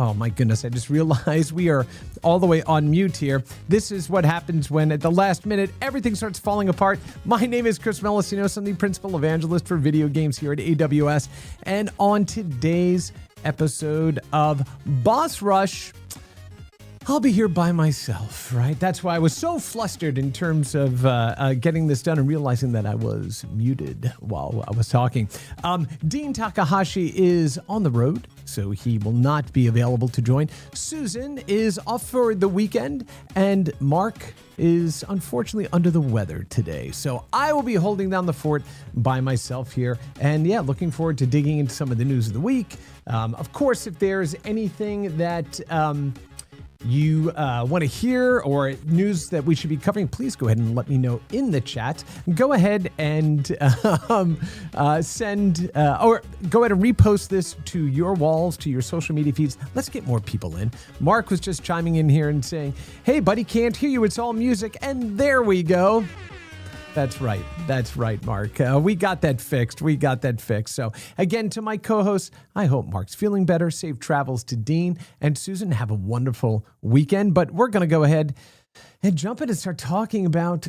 Oh my goodness, I just realized we are all the way on mute here. This is what happens when at the last minute, everything starts falling apart. My name is Chris Melisinos. I'm the principal evangelist for video games here at AWS. And on today's episode of Boss Rush, I'll be here by myself, right? That's why I was so flustered in terms of getting this done and realizing that I was muted while I was talking. Dean Takahashi is on the road, so he will not be available to join. Susan is off for the weekend, and Mark is unfortunately under the weather today. So I will be holding down the fort by myself here. And yeah, looking forward to digging into some of the news of the week. Of course, if there's anything that you want to hear or news that we should be covering, please go ahead and let me know in the chat. Go ahead and send or go ahead and repost this to your walls, to your social media feeds. Let's get more people in. Mark was just chiming in here and saying, hey, buddy, can't hear you. It's all music. And there we go. That's right. That's right, Mark. We got that fixed. So again, to my co-hosts, I hope Mark's feeling better. Safe travels to Dean and Susan. Have a wonderful weekend. But we're going to go ahead and jump in and start talking about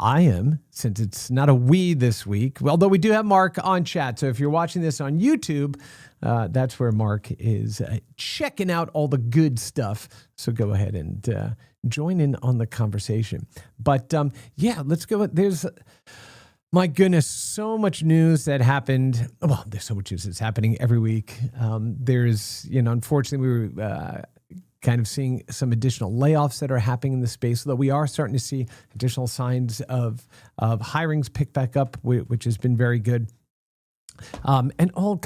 I am, since it's not a we this week, although we do have Mark on chat. So if you're watching this on YouTube, that's where Mark is checking out all the good stuff. So go ahead and join in on the conversation. But yeah, let's go. My goodness, so much news that happened. Well, there's so much news that's happening every week. Unfortunately, we were kind of seeing some additional layoffs that are happening in the space, though we are starting to see additional signs of hirings pick back up, which has been very good. And all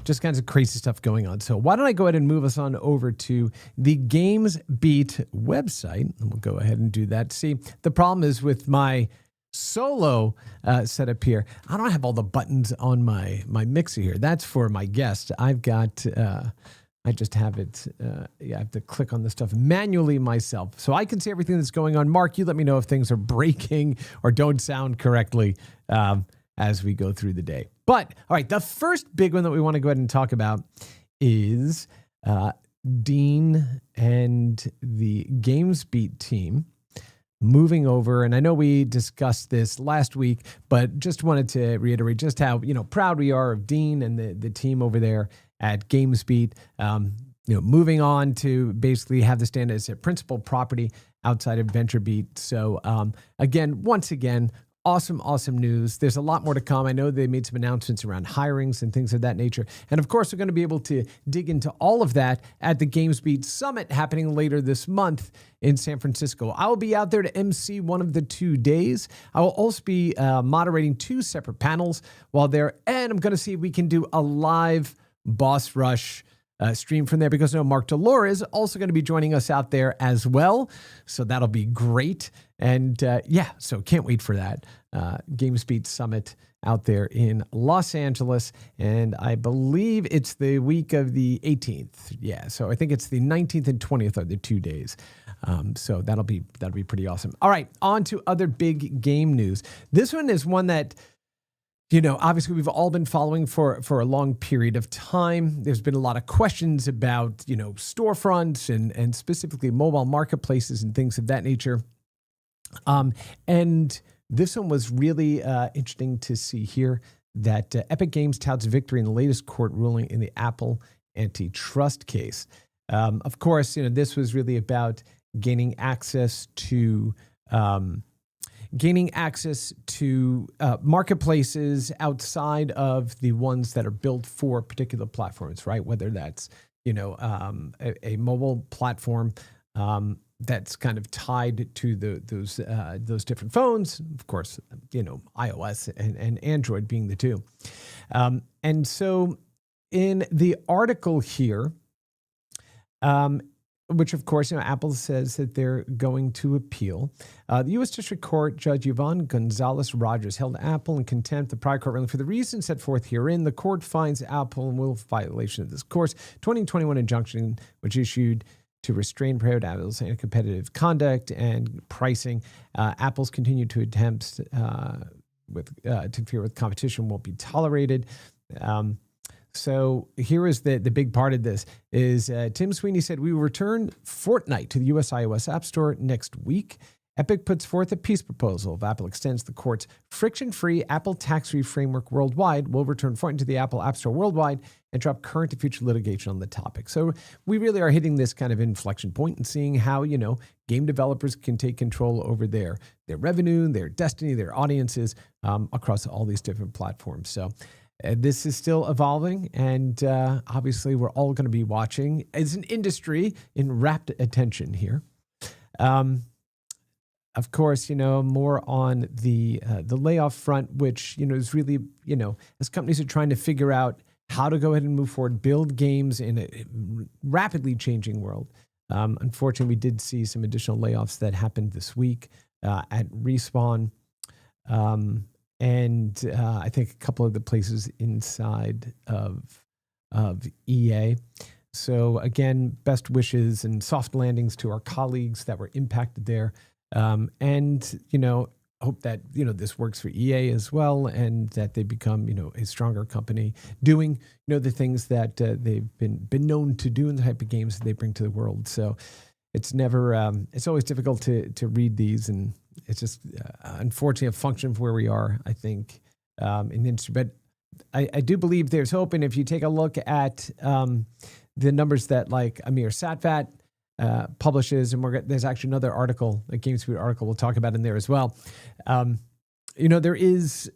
just kinds of crazy stuff going on. So why don't I go ahead and move us on over to the Games Beat website, and we'll go ahead and do that. See, the problem is with my solo setup here, I don't have all the buttons on my mixer here. That's for my guest. I've got, I just have it, I have to click on the stuff manually myself. So I can see everything that's going on. Mark, you let me know if things are breaking or don't sound correctly as we go through the day. But, all right, the first big one that we want to go ahead and talk about is Dean and the Games Beat team moving over. And I know we discussed this last week, but just wanted to reiterate just how, proud we are of Dean and the team over there at Games Beat, moving on to basically have this stand as a principal property outside of VentureBeat. So, once again, awesome news. There's a lot more to come. I know they made some announcements around hirings and things of that nature. And of course, we're going to be able to dig into all of that at the Games Beat Summit happening later this month in San Francisco. I will be out there to MC one of the 2 days. I will also be moderating 2 separate panels while there. And I'm going to see if we can do a live Boss Rush stream from there, because I know Mark Delore is also going to be joining us out there as well. So that'll be great. And so can't wait for that. Games Beat Summit out there in Los Angeles. And I believe it's the week of the 18th. Yeah, so I think it's the 19th and 20th are the 2 days. So that'll be pretty awesome. All right, on to other big game news. This one is one that obviously we've all been following for a long period of time. There's been a lot of questions about, storefronts and specifically mobile marketplaces and things of that nature. And this one was really interesting to see here that Epic Games touts victory in the latest court ruling in the Apple antitrust case. Of course, this was really about gaining access to marketplaces outside of the ones that are built for particular platforms, right? Whether that's, a mobile platform that's kind of tied to those different phones, of course, iOS and Android being the two. And so in the article here, which of course, Apple says that they're going to appeal. The U.S. District Court Judge Yvonne Gonzalez-Rogers held Apple in contempt the prior court ruling for the reasons set forth herein. The court finds Apple in willful violation of this court's 2021 injunction, which issued to restrain prohibit Apple's anti-competitive conduct and pricing. Apple's continued to attempts to interfere with competition won't be tolerated. So here is the big part of this is Tim Sweeney said, we will return Fortnite to the US iOS App Store next week. Epic puts forth a peace proposal. If Apple extends the court's friction-free Apple tax-free framework worldwide, will return Fortnite to the Apple App Store worldwide and drop current and future litigation on the topic. So we really are hitting this kind of inflection point and seeing how, game developers can take control over their revenue, their destiny, their audiences across all these different platforms. So this is still evolving, and obviously we're all going to be watching as an industry in rapt attention here. Of course, more on the layoff front, which, is really, as companies are trying to figure out how to go ahead and move forward, build games in a rapidly changing world. Unfortunately, we did see some additional layoffs that happened this week at Respawn. And I think a couple of the places inside of EA. So again, best wishes and soft landings to our colleagues that were impacted there. And, hope that, this works for EA as well, and that they become, a stronger company doing, the things that they've been known to do in the type of games that they bring to the world. So it's never, it's always difficult to read these, and it's just unfortunately a function of where we are, I think, in the industry. But I do believe there's hope. And if you take a look at the numbers that like Amir Satvat publishes, and there's actually another article, a GameSpeed article we'll talk about in there as well. There is,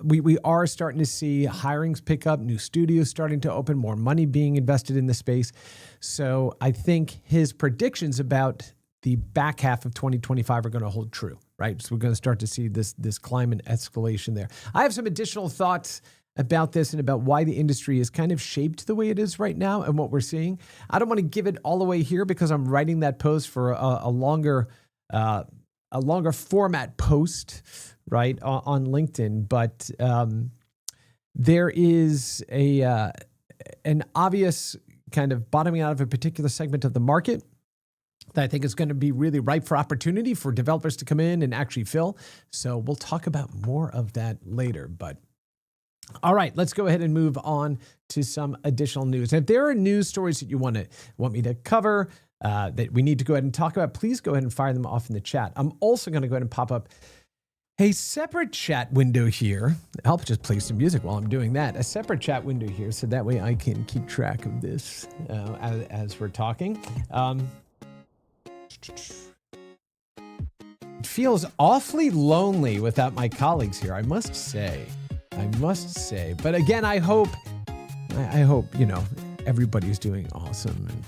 we are starting to see hirings pick up, new studios starting to open, more money being invested in the space. So I think his predictions about the back half of 2025 are going to hold true, right? So we're going to start to see this climate escalation there. I have some additional thoughts about this and about why the industry is kind of shaped the way it is right now and what we're seeing. I don't want to give it all away here because I'm writing that post for a longer format post, right, on LinkedIn. But there is an obvious kind of bottoming out of a particular segment of the market that I think is going to be really ripe for opportunity for developers to come in and actually fill. So we'll talk about more of that later. But all right, let's go ahead and move on to some additional news. And if there are news stories that you want me to cover, that we need to go ahead and talk about, please go ahead and fire them off in the chat. I'm also going to go ahead and pop up a separate chat window here. I'll just play some music while I'm doing that. A separate chat window here, so that way I can keep track of this as we're talking. It feels awfully lonely without my colleagues here, I must say. But again, I hope, everybody's doing awesome and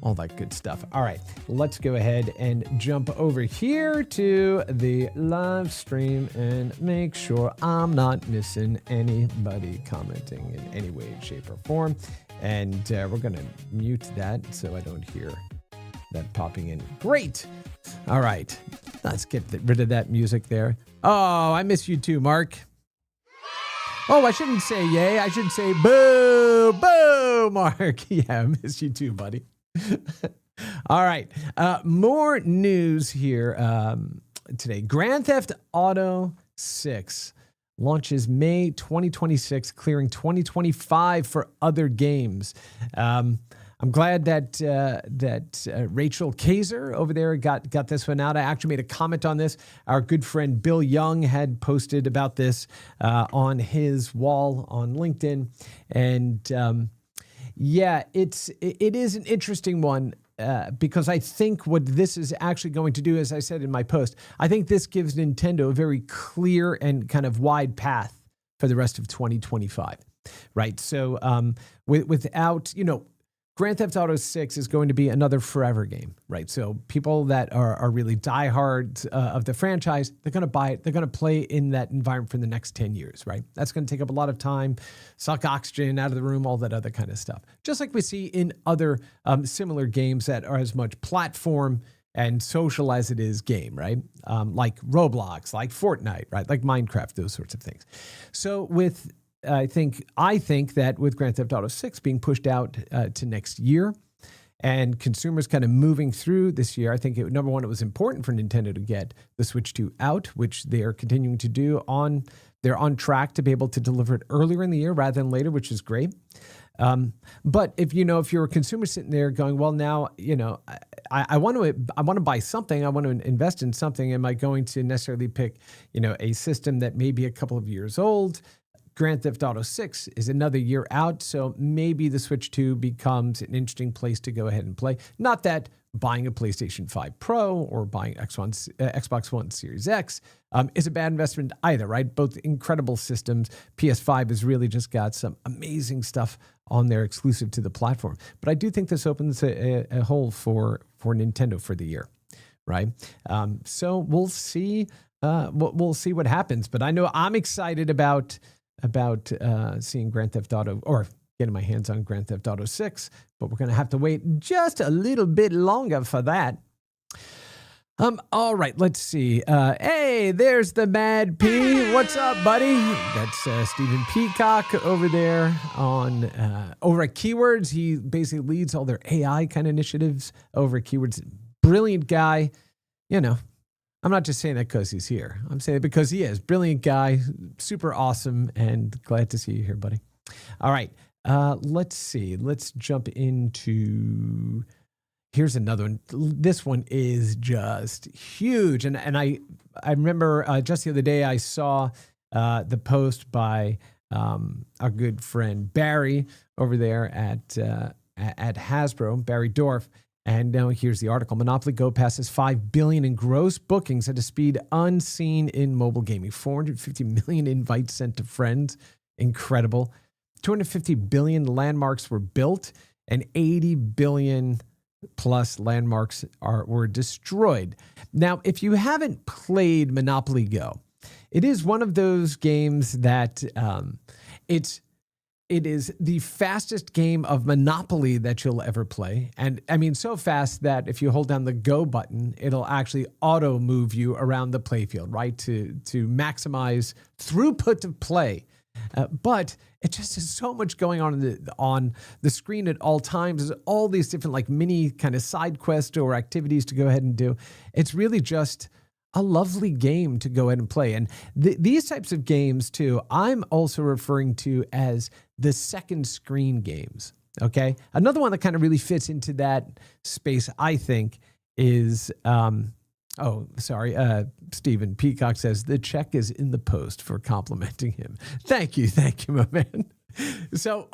all that good stuff. All right, let's go ahead and jump over here to the live stream and make sure I'm not missing anybody commenting in any way, shape, or form. And we're going to mute that so I don't hear that popping in. Great. All right, let's get rid of that music there. Oh, I miss you too, Mark. Oh, I shouldn't say yay. I should say boo, boo, Mark. Yeah, I miss you too, buddy. All right. More news here today. Grand Theft Auto 6 launches May 2026, clearing 2025 for other games. I'm glad that Rachel Kaiser over there got this one out. I actually made a comment on this. Our good friend Bill Young had posted about this on his wall on LinkedIn, and it is an interesting one because I think what this is actually going to do, as I said in my post, I think this gives Nintendo a very clear and kind of wide path for the rest of 2025, right? So without Grand Theft Auto 6 is going to be another forever game, right? So people that are really diehards of the franchise, they're going to buy it. They're going to play in that environment for the next 10 years, right? That's going to take up a lot of time, suck oxygen out of the room, all that other kind of stuff. Just like we see in other similar games that are as much platform and social as it is game, right? Like Roblox, like Fortnite, right? Like Minecraft, those sorts of things. So I think that with Grand Theft Auto 6 being pushed out to next year, and consumers kind of moving through this year. I think number one, it was important for Nintendo to get the Switch 2 out, which they are continuing to do. They're on track to be able to deliver it earlier in the year rather than later, which is great. But if you're a consumer sitting there going, well, now, I want to buy something, I want to invest in something. Am I going to necessarily pick, a system that may be a couple of years old? Grand Theft Auto 6 is another year out, so maybe the Switch 2 becomes an interesting place to go ahead and play. Not that buying a PlayStation 5 Pro or buying Xbox One Series X is a bad investment either, right? Both incredible systems. PS5 has really just got some amazing stuff on there exclusive to the platform. But I do think this opens a hole for Nintendo for the year, right? So we'll see. We'll see what happens. But I know I'm excited about seeing Grand Theft Auto, or getting my hands on Grand Theft Auto 6, but we're going to have to wait just a little bit longer for that. All right, let's see. Hey, there's the Mad P. What's up, buddy? That's Stephen Peacock over there over at Keywords. He basically leads all their AI kind of initiatives over at Keywords. Brilliant guy. I'm not just saying that because he's here. I'm saying it because he is. Brilliant guy, super awesome, and glad to see you here, buddy. All right, let's see. Let's jump into... Here's another one. This one is just huge. And I remember just the other day I saw the post by our good friend Barry over there at Hasbro, Barry Dorff. And now here's the article. Monopoly Go passes 5 billion in gross bookings at a speed unseen in mobile gaming. 450 million invites sent to friends. Incredible. 250 billion landmarks were built, and 80 billion plus landmarks were destroyed. Now, if you haven't played Monopoly Go, it is one of those games that it is the fastest game of Monopoly that you'll ever play. And I mean, so fast that if you hold down the Go button, it'll actually auto move you around the playfield, right? To maximize throughput of play. But it just has so much going on the screen at all times. There's all these different like mini kind of side quests or activities to go ahead and do. It's really just a lovely game to go ahead and play. And these types of games too, I'm also referring to as the second screen games. Okay. Another one that kind of really fits into that space, I think, is, Stephen Peacock says the check is in the post for complimenting him. Thank you, my man. So,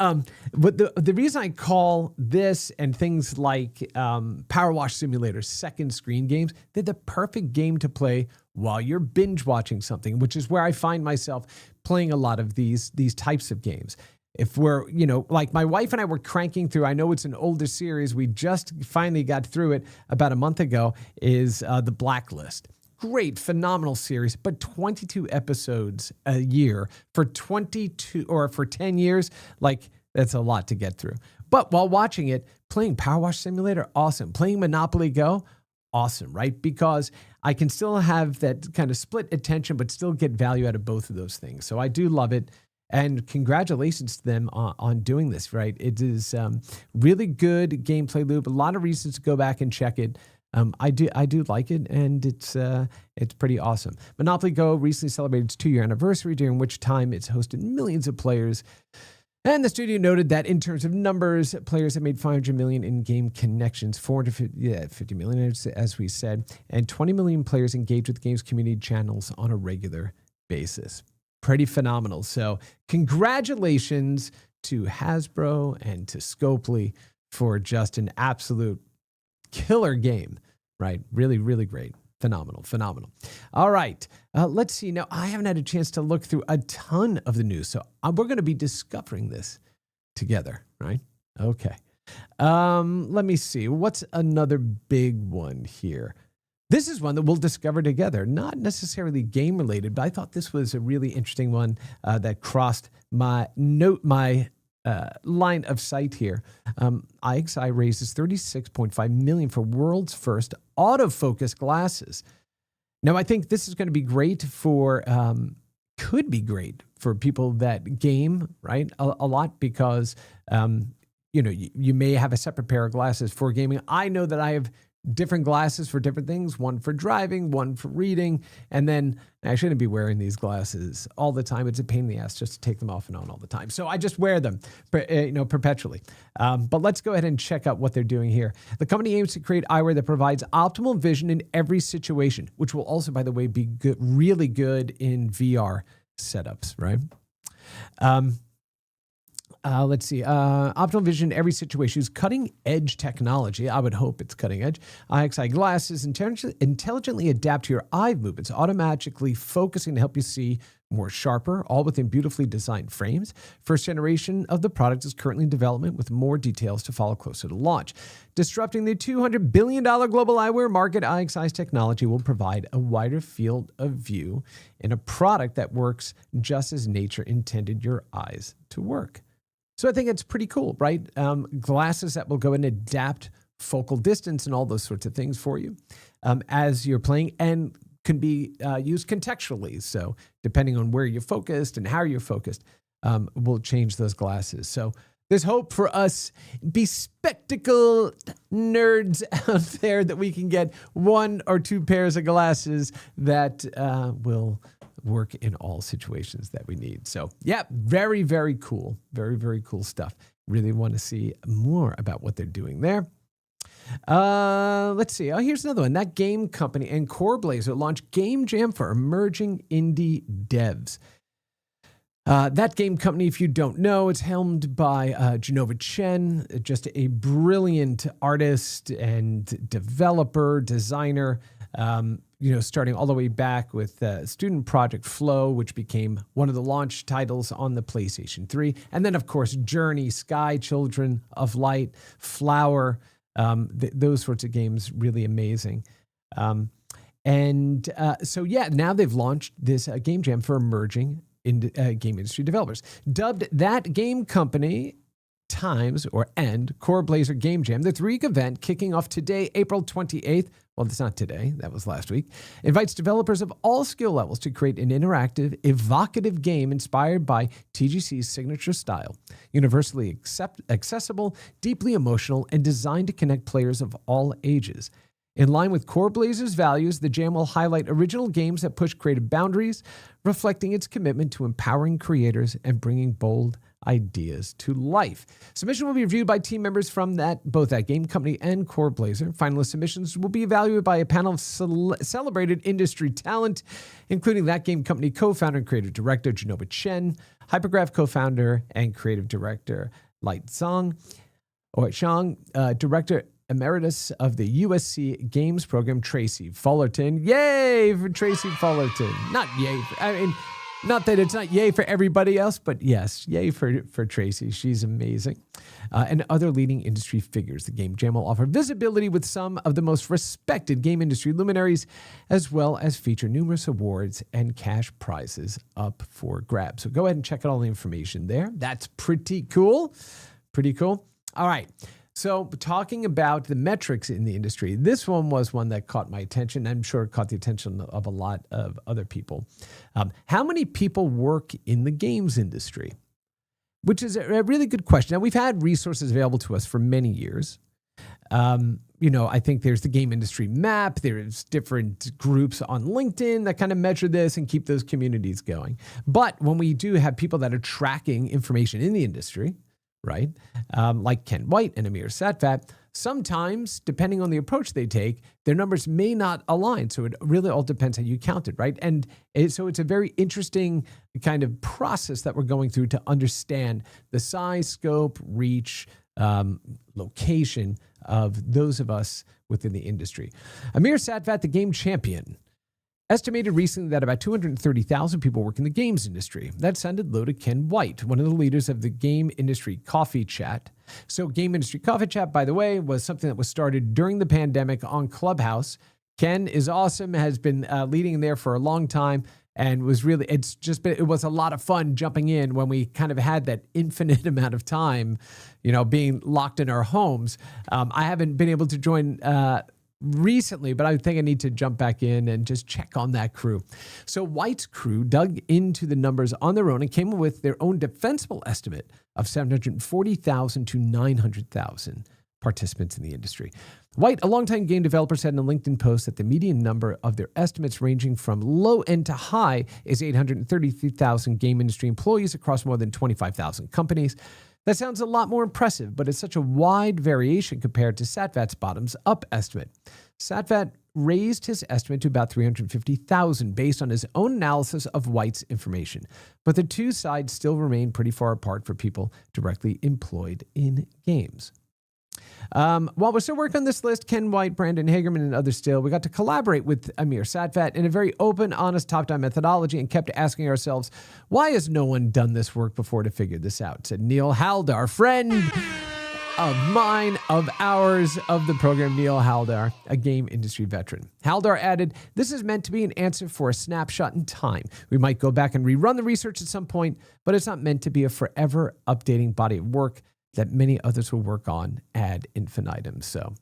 but the reason I call this and things like Power Wash Simulator second screen games, they're the perfect game to play while you're binge watching something, which is where I find myself playing a lot of these types of games. If we're, like my wife and I were cranking through, I know it's an older series, we just finally got through it about a month ago, is The Blacklist. Great, phenomenal series, but 22 episodes a year for 10 years, like that's a lot to get through. But while watching it, playing Power Wash Simulator, awesome. Playing Monopoly Go, awesome, right? Because I can still have that kind of split attention, but still get value out of both of those things. So I do love it. And congratulations to them on doing this, right? It is really good gameplay loop. A lot of reasons to go back and check it. I do like it, and it's pretty awesome. Monopoly Go recently celebrated its 2-year anniversary, during which time it's hosted millions of players. And the studio noted that in terms of numbers, players have made 500 million in-game connections, 450 million, as we said, and 20 million players engage with the game's community channels on a regular basis. Pretty phenomenal. So congratulations to Hasbro and to Scopely for just an absolute killer game, right? Really, really great. Phenomenal. All right. Let's see. Now, I haven't had a chance to look through a ton of the news, so we're going to be discovering this together, right? Okay. Let me see. What's another big one here? This is one that we'll discover together, not necessarily game related, but I thought this was a really interesting one that crossed my line of sight here. IXI raises $36.5 million for world's first autofocus glasses. Now, I think this is going to be great could be great for people that game, right? A lot, because you may have a separate pair of glasses for gaming. I know that I have different glasses for different things, one for driving, one for reading, and then I shouldn't be wearing these glasses all the time. It's a pain in the ass just to take them off and on all the time. So I just wear them, perpetually. But let's go ahead and check out what they're doing here. The company aims to create eyewear that provides optimal vision in every situation, which will also, by the way, be good, really good in VR setups, right? Let's see. Optimal vision in every situation. Use cutting edge technology. I would hope it's cutting edge. IXI glasses intelligently adapt to your eye movements, automatically focusing to help you see more sharper, all within beautifully designed frames. First generation of the product is currently in development with more details to follow closer to launch. Disrupting the $200 billion global eyewear market, IXI's technology will provide a wider field of view in a product that works just as nature intended your eyes to work. So I think it's pretty cool, right? Glasses that will go and adapt focal distance and all those sorts of things for you as you're playing, and can be used contextually. So depending on where you're focused and how you're focused, will change those glasses. So there's hope for us bespectacled nerds out there that we can get 1 or 2 pairs of glasses that will work in all situations that we need. So yeah, very, very cool. Very, very cool stuff. Really want to see more about what they're doing there. Let's see. Oh, here's another one. That game company and Core Blazer launched Game Jam for emerging indie devs. That game company, if you don't know, it's helmed by Genova Chen, just a brilliant artist and developer, designer, starting all the way back with Student Project Flow, which became one of the launch titles on the PlayStation 3. And then, of course, Journey, Sky, Children of Light, Flower, those sorts of games, really amazing. So now they've launched this Game Jam for emerging game industry developers. Dubbed That Game Company and Core Blazer Game Jam, the 3-week event kicking off today, April 28th. Well, it's not today. That was last week. Invites developers of all skill levels to create an interactive, evocative game inspired by TGC's signature style. Universally accessible, deeply emotional, and designed to connect players of all ages. In line with Core Blazer's values, the Jam will highlight original games that push creative boundaries, reflecting its commitment to empowering creators and bringing bold ideas to life. Submission will be reviewed by team members from both that game company and Core Blazer. Finalist submissions will be evaluated by a panel of celebrated industry talent, including that game company co-founder and creative director Genova Chen, Hypergraph co-founder and creative director Light Zhang, director emeritus of the USC Games program Tracy Fullerton. Yay for Tracy Fullerton! Not yay. Not that it's not yay for everybody else, but yes, yay for Tracy. She's amazing. And other leading industry figures. The Game Jam will offer visibility with some of the most respected game industry luminaries, as well as feature numerous awards and cash prizes up for grabs. So go ahead and check out all the information there. That's pretty cool. Pretty cool. All right. So talking about the metrics in the industry, this one was one that caught my attention. I'm sure it caught the attention of a lot of other people. How many people work in the games industry? Which is a really good question. Now, we've had resources available to us for many years. I think there's the game industry map. There's different groups on LinkedIn that kind of measure this and keep those communities going. But when we do have people that are tracking information in the industry, right? Like Ken White and Amir Satvat, sometimes, depending on the approach they take, their numbers may not align. So it really all depends how you count it, right? And so it's a very interesting kind of process that we're going through to understand the size, scope, reach, location of those of us within the industry. Amir Satvat, the game champion, estimated recently that about 230,000 people work in the games industry. That sounded low to Ken White, one of the leaders of the Game Industry Coffee Chat. So Game Industry Coffee Chat, by the way, was something that was started during the pandemic on Clubhouse. Ken is awesome, has been leading there for a long time, and it was a lot of fun jumping in when we kind of had that infinite amount of time, being locked in our homes. I haven't been able to join recently, but I think I need to jump back in and just check on that crew. So White's crew dug into the numbers on their own and came up with their own defensible estimate of 740,000 to 900,000 participants in the industry. White, a longtime game developer, said in a LinkedIn post that the median number of their estimates ranging from low end to high is 833,000 game industry employees across more than 25,000 companies. That sounds a lot more impressive, but it's such a wide variation compared to Satvat's bottoms-up estimate. Satvat raised his estimate to about 350,000 based on his own analysis of White's information, but the two sides still remain pretty far apart for people directly employed in games. While we're still working on this list, Ken White, Brandon Hagerman, and others still, we got to collaborate with Amir Satvat in a very open, honest, top-down methodology and kept asking ourselves, why has no one done this work before to figure this out? Said Neil Haldar, friend of mine, of ours, of the program, Neil Haldar, a game industry veteran. Haldar added, this is meant to be an answer for a snapshot in time. We might go back and rerun the research at some point, but it's not meant to be a forever updating body of work that many others will work on ad infinitum. So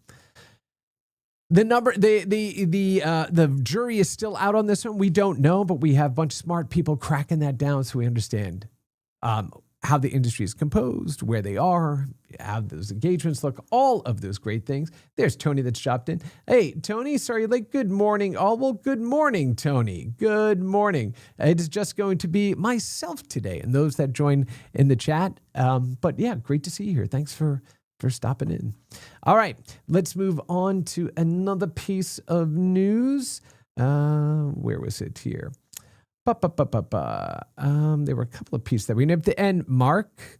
the number, the jury is still out on this one. We don't know, but we have a bunch of smart people cracking that down so we understand how the industry is composed, where they are, how those engagements look, all of those great things. There's Tony that's dropped in. Hey, Tony, sorry, late. Good morning. Oh, well, good morning, Tony. Good morning. It is just going to be myself today and those that join in the chat. But yeah, great to see you here. Thanks for stopping in. All right, let's move on to another piece of news. Where was it here? There were a couple of pieces that we named at the end. Mark,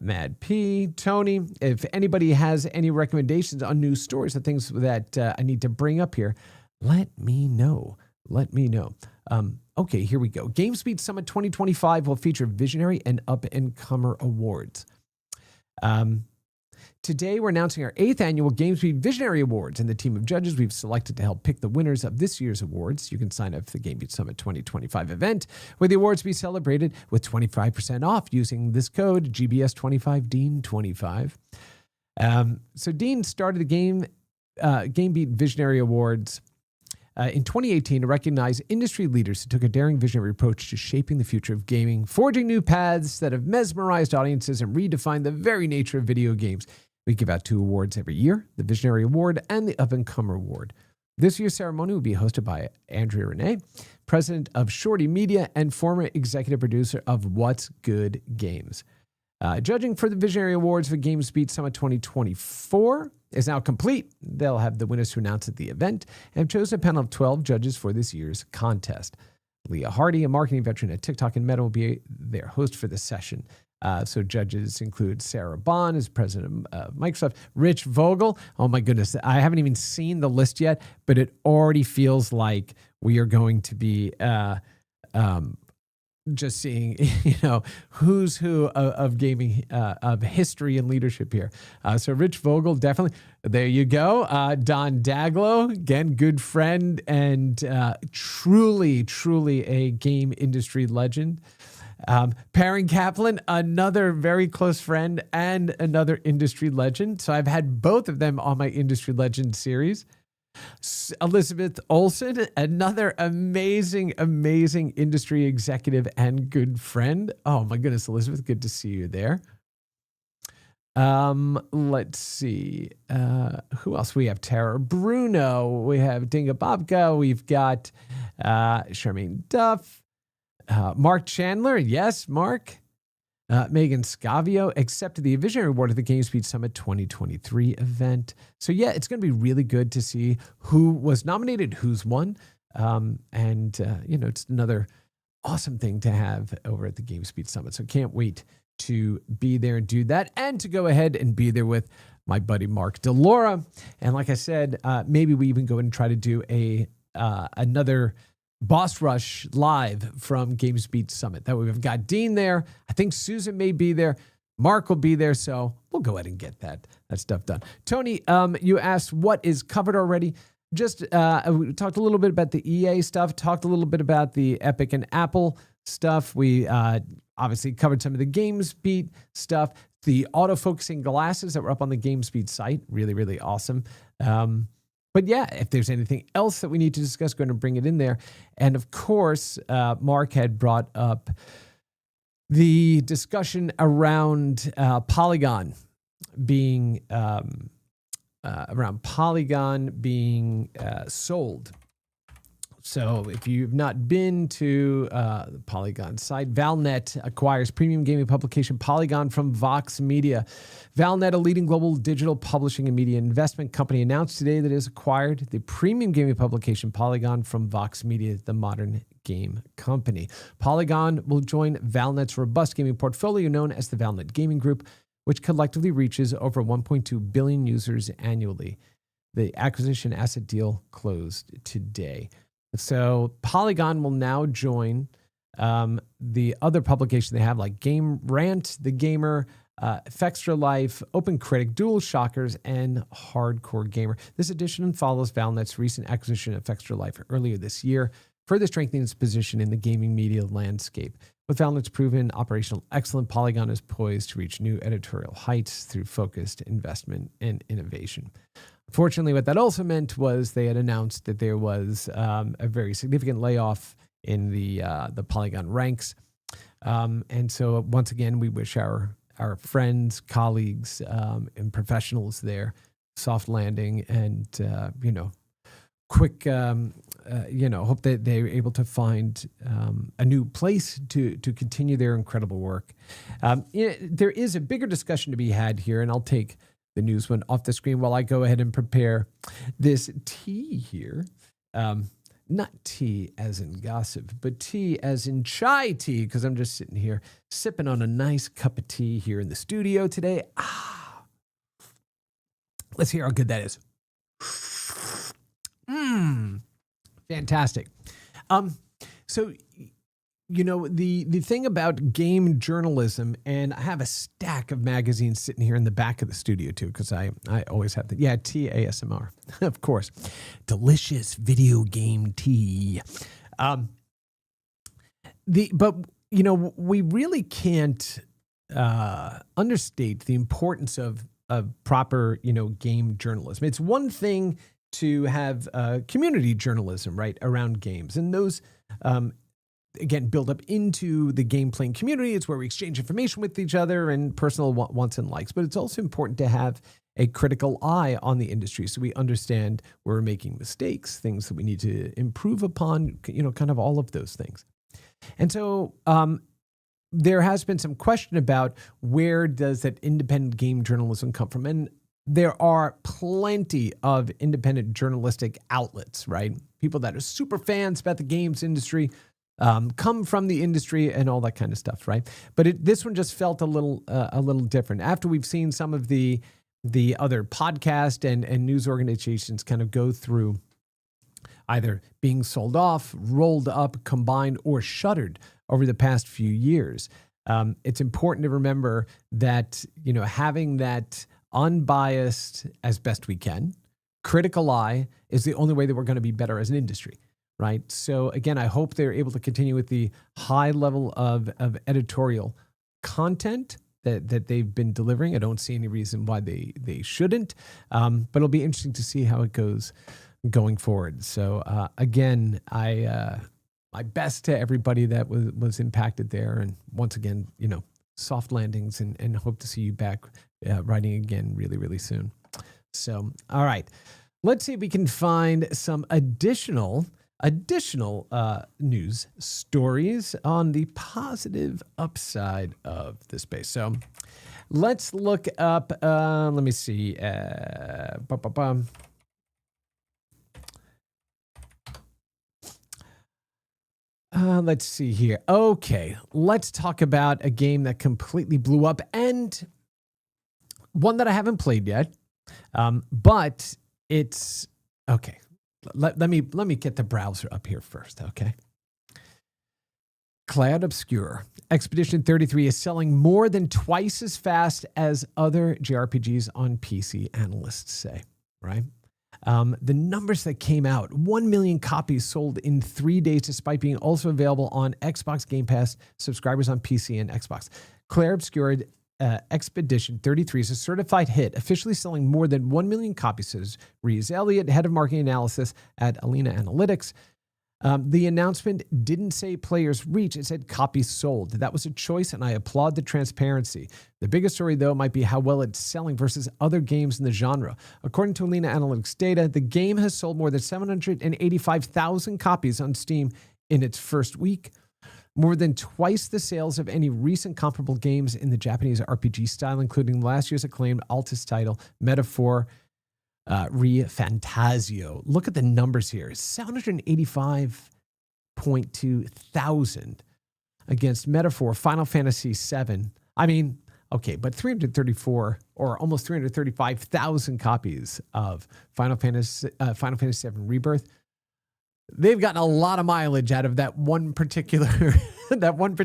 Mad P, Tony, if anybody has any recommendations on news stories or things that I need to bring up here, let me know. Let me know. Okay, here we go. GameSpeed Summit 2025 will feature Visionary and Up-and-Comer Awards. Today, we're announcing our 8th annual GameSpeed Visionary Awards and the team of judges we've selected to help pick the winners of this year's awards. You can sign up for the GameSpeed Summit 2025 event, where the awards will be celebrated with 25% off using this code, GBS25, DEAN25. So Dean started the GameBeat Visionary Awards in 2018 to recognize industry leaders who took a daring visionary approach to shaping the future of gaming, forging new paths that have mesmerized audiences and redefined the very nature of video games. We give out 2 awards every year, the Visionary Award and the Up-and-Comer Award. This year's ceremony will be hosted by Andrea Renee, president of Shorty Media and former executive producer of What's Good Games. Judging for the Visionary Awards for GameSpeed Summit 2024 is now complete. They'll have the winners to announce at the event and have chosen a panel of 12 judges for this year's contest. Leah Hardy, a marketing veteran at TikTok and Meta, will be their host for the session. So judges include Sarah Bond, as president of Microsoft, Rich Vogel. Oh my goodness, I haven't even seen the list yet, but it already feels like we are going to be just seeing, who's who of gaming, of history and leadership here. So Rich Vogel, definitely. There you go. Don Daglow, again, good friend and truly, truly a game industry legend. Perrin Kaplan, another very close friend and another industry legend. So I've had both of them on my industry legend series. Elizabeth Olsen, another amazing, amazing industry executive and good friend. Oh my goodness, Elizabeth, good to see you there. Let's see. Who else? We have Tara Bruno. We have Dinga Babka. We've got Charmaine Duff. Mark Chandler, yes, Mark. Megan Scavio accepted the Visionary Award at the GameSpeed Summit 2023 event. So yeah, it's going to be really good to see who was nominated, who's won. It's another awesome thing to have over at the GameSpeed Summit. So can't wait to be there and do that and to go ahead and be there with my buddy Mark DeLaura. And like I said, maybe we even go and try to do another Boss Rush live from GameSpeed Summit. That way we've got Dean there. I think Susan may be there. Mark will be there. So we'll go ahead and get that stuff done. Tony, you asked what is covered already. Just we talked a little bit about the EA stuff, talked a little bit about the Epic and Apple stuff. We obviously covered some of the GameSpeed stuff, the auto-focusing glasses that were up on the GameSpeed site. Really, really awesome. But yeah, if there's anything else that we need to discuss, going to bring it in there. And of course, Mark had brought up the discussion around Polygon being sold. So if you've not been to the Polygon site, Valnet acquires premium gaming publication Polygon from Vox Media. Valnet, a leading global digital publishing and media investment company, announced today that it has acquired the premium gaming publication Polygon from Vox Media, the modern game company. Polygon will join Valnet's robust gaming portfolio known as the Valnet Gaming Group, which collectively reaches over 1.2 billion users annually. The acquisition asset deal closed today. So Polygon will now join the other publication they have, like Game Rant, The Gamer, Fextra Life, Open Critic, Dual Shockers, and Hardcore Gamer. This addition follows Valnet's recent acquisition of Fextra Life earlier this year, further strengthening its position in the gaming media landscape. With Valnet's proven operational excellence, Polygon is poised to reach new editorial heights through focused investment and innovation. Fortunately, what that also meant was they had announced that there was a very significant layoff in the Polygon ranks. And so once again, we wish our friends, colleagues, and professionals there soft landing and, quick, hope that they're able to find a new place to continue their incredible work. There is a bigger discussion to be had here, and I'll take the news one off the screen while I go ahead and prepare this tea here. Not tea as in gossip, but tea as in chai tea, because I'm just sitting here sipping on a nice cup of tea here in the studio today. Let's hear how good that is. Fantastic. So, the thing about game journalism, and I have a stack of magazines sitting here in the back of the studio too, because I always have TASMR, of course. Delicious video game tea. We really can't understate the importance of proper, game journalism. It's one thing to have community journalism, right, around games, and those again, build up into the game playing community. It's where we exchange information with each other and personal wants and likes. But it's also important to have a critical eye on the industry so we understand where we're making mistakes, things that we need to improve upon, kind of all of those things. And so there has been some question about where does that independent game journalism come from? And there are plenty of independent journalistic outlets, right? People that are super fans about the games industry, come from the industry and all that kind of stuff, right? But this one just felt a little different. After we've seen some of the other podcast and news organizations kind of go through either being sold off, rolled up, combined, or shuttered over the past few years, it's important to remember that, having that unbiased, as best we can, critical eye is the only way that we're going to be better as an industry. Right. So again, I hope they're able to continue with the high level of editorial content that they've been delivering. I don't see any reason why they shouldn't, but it'll be interesting to see how it goes going forward. So again, my best to everybody that was impacted there. And once again, soft landings and hope to see you back writing again really, really soon. So, all right, let's see if we can find some additional news stories on the positive upside of the space. So let's look up, let me see. Let's see here. Okay, let's talk about a game that completely blew up and one that I haven't played yet, but it's okay. Let me get the browser up here first, okay? Cloud Obscure. Expedition 33 is selling more than twice as fast as other JRPGs on PC, analysts say, right? The numbers that came out, 1 million copies sold in 3 days, despite being also available on Xbox Game Pass subscribers on PC and Xbox. Claire Obscured Expedition 33 is a certified hit, officially selling more than 1 million copies, says Reese Elliott, head of marketing analysis at Alina Analytics. The announcement didn't say players reach, it said copies sold. That was a choice, and I applaud the transparency. The biggest story, though, might be how well it's selling versus other games in the genre. According to Alina Analytics data, the game has sold more than 785,000 copies on Steam in its first week, more than twice the sales of any recent comparable games in the Japanese RPG style, including last year's acclaimed Altus title, Metaphor Fantasio. Look at the numbers here. 785.2 thousand against Metaphor, Final Fantasy VII. I mean, okay, but 334 or almost 335,000 copies of Final Fantasy VII Rebirth. They've gotten a lot of mileage out of that one particular game and that one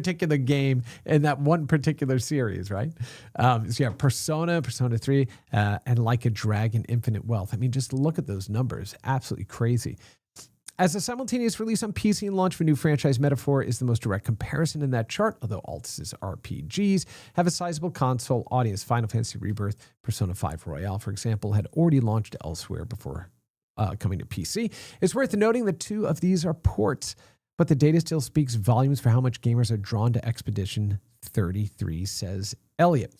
particular series, right? So you have Persona 3, and Like a Dragon, Infinite Wealth. I mean, just look at those numbers. Absolutely crazy. As a simultaneous release on PC and launch for new franchise, Metaphor is the most direct comparison in that chart, although Altus' RPGs have a sizable console audience. Final Fantasy Rebirth, Persona 5 Royale, for example, had already launched elsewhere before coming to PC. It's worth noting that 2 of these are ports, but the data still speaks volumes for how much gamers are drawn to Expedition 33, says Elliot.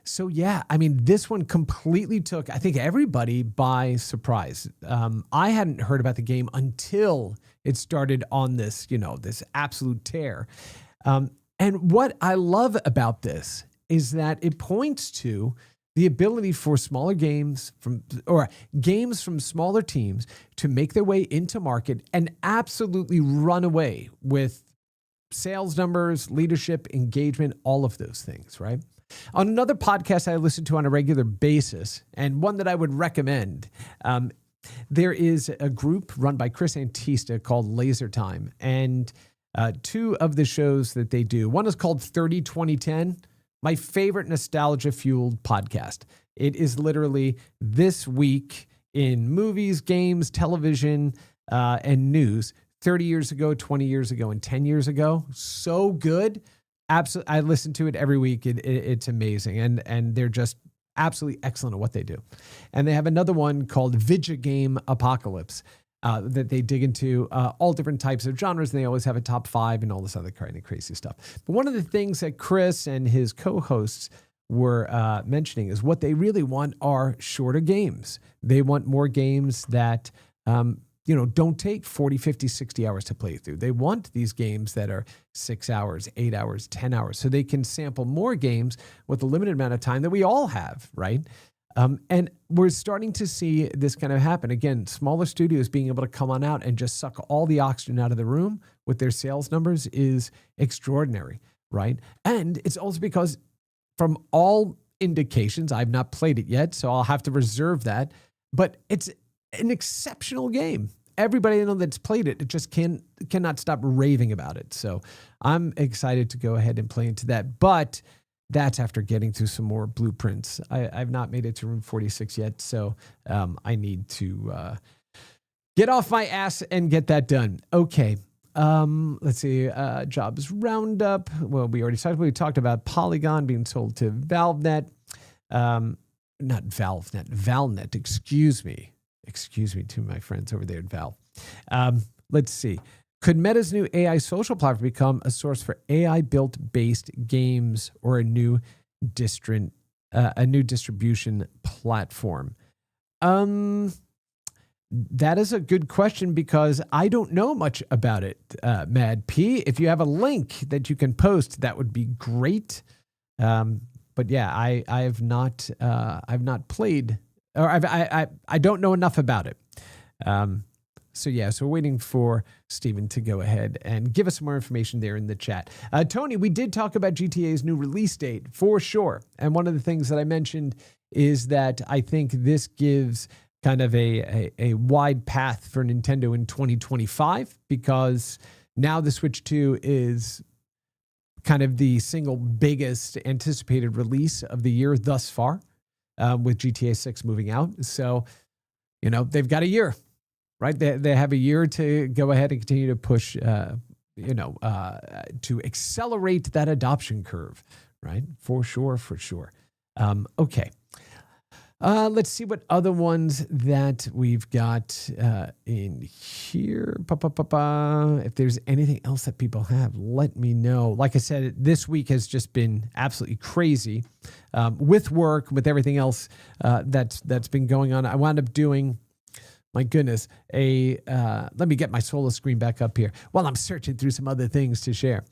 So yeah, I mean, this one completely took, I think, everybody by surprise. I hadn't heard about the game until it started on this, this absolute tear. And what I love about this is that it points to the ability for smaller games from smaller teams to make their way into market and absolutely run away with sales numbers, leadership, engagement, all of those things, right? On another podcast I listen to on a regular basis, and one that I would recommend, there is a group run by Chris Antista called Laser Time, and 2 of the shows that they do, one is called 30-20-10, my favorite nostalgia-fueled podcast. It is literally this week in movies, games, television, and news, 30 years ago, 20 years ago, and 10 years ago. So good. Absolutely, I listen to it every week. It's amazing, and they're just absolutely excellent at what they do. And they have another one called Video Game Apocalypse that they dig into all different types of genres, and they always have a top 5 and all this other kind of crazy stuff. But one of the things that Chris and his co-hosts were mentioning is what they really want are shorter games. They want more games that don't take 40, 50, 60 hours to play through. They want these games that are 6 hours, 8 hours, 10 hours, so they can sample more games with a limited amount of time that we all have, right? And we're starting to see this kind of happen. Again, smaller studios being able to come on out and just suck all the oxygen out of the room with their sales numbers is extraordinary, right? And it's also because from all indications, I've not played it yet, so I'll have to reserve that, but it's an exceptional game. Everybody I know that's played it just cannot stop raving about it. So I'm excited to go ahead and play into that. But that's after getting through some more blueprints. I've not made it to room 46 yet, so I need to get off my ass and get that done. Okay. Let's see. Jobs roundup. Well, we talked about Polygon being sold to ValveNet. Not ValveNet, ValNet. Excuse me to my friends over there at Valve. Let's see. Could Meta's new AI social platform become a source for AI-built based games or a new distribution platform? That is a good question because I don't know much about it, Mad P. If you have a link that you can post, that would be great. But yeah, I've not played, or I don't know enough about it. So we're waiting for Steven to go ahead and give us some more information there in the chat. Tony, we did talk about GTA's new release date for sure. And one of the things that I mentioned is that I think this gives kind of a wide path for Nintendo in 2025, because now the Switch 2 is kind of the single biggest anticipated release of the year thus far, with GTA 6 moving out. So, they've got a year. Right, they have a year to go ahead and continue to push, to accelerate that adoption curve, right? For sure, for sure. Okay. Let's see what other ones that we've got in here. If there's anything else that people have, let me know. Like I said, this week has just been absolutely crazy with work, with everything else that's been going on. I wound up doing, my goodness, let me get my solo screen back up here while I'm searching through some other things to share.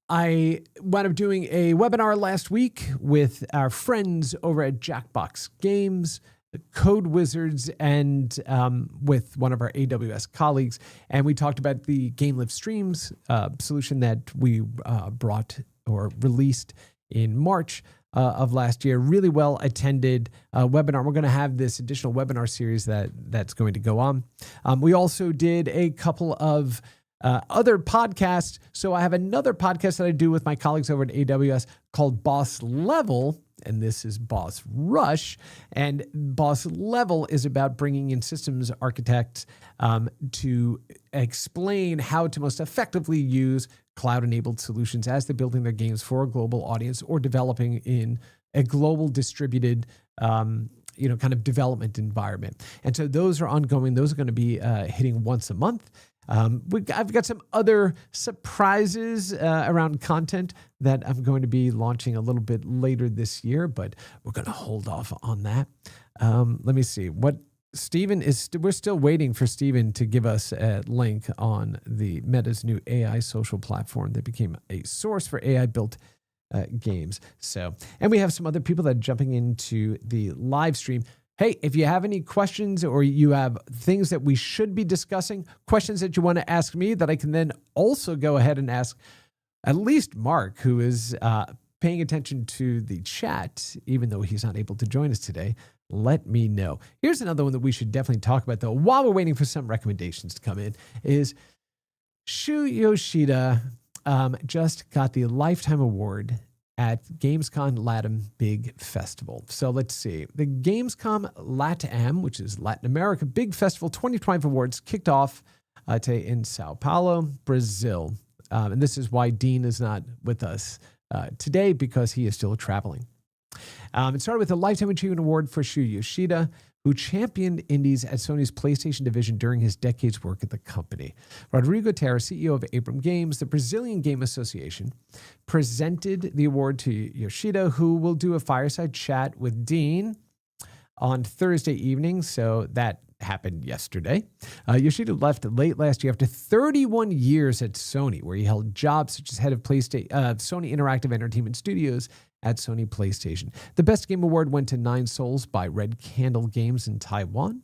I wound up doing a webinar last week with our friends over at Jackbox Games, the Code Wizards, and with one of our AWS colleagues. And we talked about the Game Live Streams solution that we brought or released in March of last year. Really well attended webinar. We're going to have this additional webinar series that's going to go on. We also did a couple of other podcasts. So I have another podcast that I do with my colleagues over at AWS called Boss Level, and this is Boss Rush. And Boss Level is about bringing in systems architects to explain how to most effectively use cloud-enabled solutions as they're building their games for a global audience or developing in a global distributed kind of development environment. And so those are ongoing. Those are going to be hitting once a month. I've got some other surprises around content that I'm going to be launching a little bit later this year, but we're going to hold off on that. Let me see what Stephen is. We're still waiting for Stephen to give us a link on the Meta's new AI social platform that became a source for AI built games. So, and we have some other people that are jumping into the live stream. Hey, if you have any questions or you have things that we should be discussing, questions that you want to ask me that I can then also go ahead and ask at least Mark, who is paying attention to the chat, even though he's not able to join us today, let me know. Here's another one that we should definitely talk about, though, while we're waiting for some recommendations to come in, is Shu Yoshida just got the Lifetime Award at Gamescom LATAM Big Festival. So let's see. The Gamescom LATAM, which is Latin America Big Festival 2025 Awards, kicked off today in Sao Paulo, Brazil. And this is why Dean is not with us today, because he is still traveling. It started with a Lifetime Achievement Award for Shu Yoshida, who championed indies at Sony's PlayStation division during his decade's work at the company. Rodrigo Terra, CEO of Abram Games, the Brazilian Game Association, presented the award to Yoshida, who will do a fireside chat with Dean on Thursday evening. So that happened yesterday. Yoshida left late last year after 31 years at Sony, where he held jobs such as head of Sony Interactive Entertainment Studios at Sony PlayStation. The Best Game Award went to Nine Souls by Red Candle Games in Taiwan.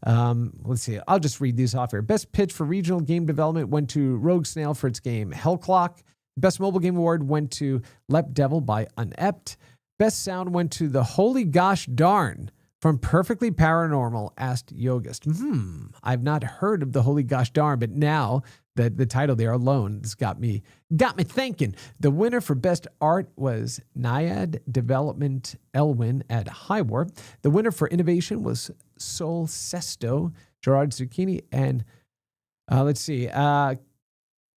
Let's see. I'll just read these off here. Best Pitch for Regional Game Development went to Rogue Snail for its game Hell Clock. Best Mobile Game Award went to Lep Devil by Unept. Best Sound went to The Holy Gosh Darn from Perfectly Paranormal, asked Yogist. I've not heard of The Holy Gosh Darn, but now that the title there alone has got me thinking. The winner for Best Art was Naiad Development Elwin at Highwar. The winner for Innovation was Sol Sesto, Gerard Zucchini, and